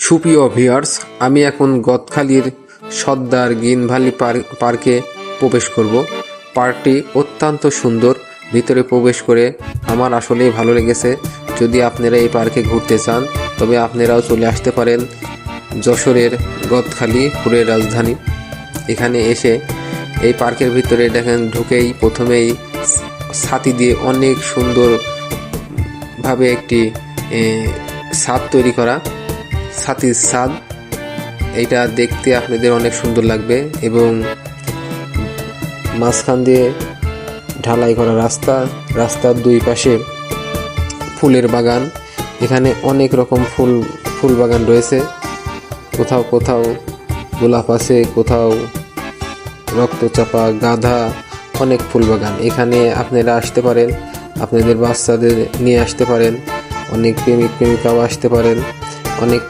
সুপ্রিয় ভিউয়ার্স, আমি এখন গদখালির সর্দার গ্রিন ভ্যালি পার্কে প্রবেশ করব। পার্কটি অত্যন্ত সুন্দর। ভিতরে প্রবেশ করে আমার আসলেই ভালো লেগেছে। যদি আপনারা এই পার্কে ঘুরতে চান তবে আপনারাও চলে আসতে পারেন যশোরের গদখালি, পুরের রাজধানী। এখানে এসে এই পার্কের ভিতরে দেখেন ঢুকেই প্রথমেই ছাতি দিয়ে অনেক সুন্দরভাবে একটি ছাদ তৈরি করা, ছাতির ছাদ। এইটা দেখতে আপনাদের অনেক সুন্দর লাগবে এবং মাঝখান দিয়ে ঢালাই করা রাস্তার দুই পাশে ফুলের বাগান। এখানে অনেক রকম ফুল বাগান রয়েছে। কোথাও কোথাও গোলাপ আছে, কোথাও রক্তচাপা, গাঁদা, অনেক ফুল বাগান। এখানে আপনারা আসতে পারেন, আপনাদের বাচ্চাদের নিয়ে আসতে পারেন, অনেক প্রেমিকাও আসতে পারেন। অনেক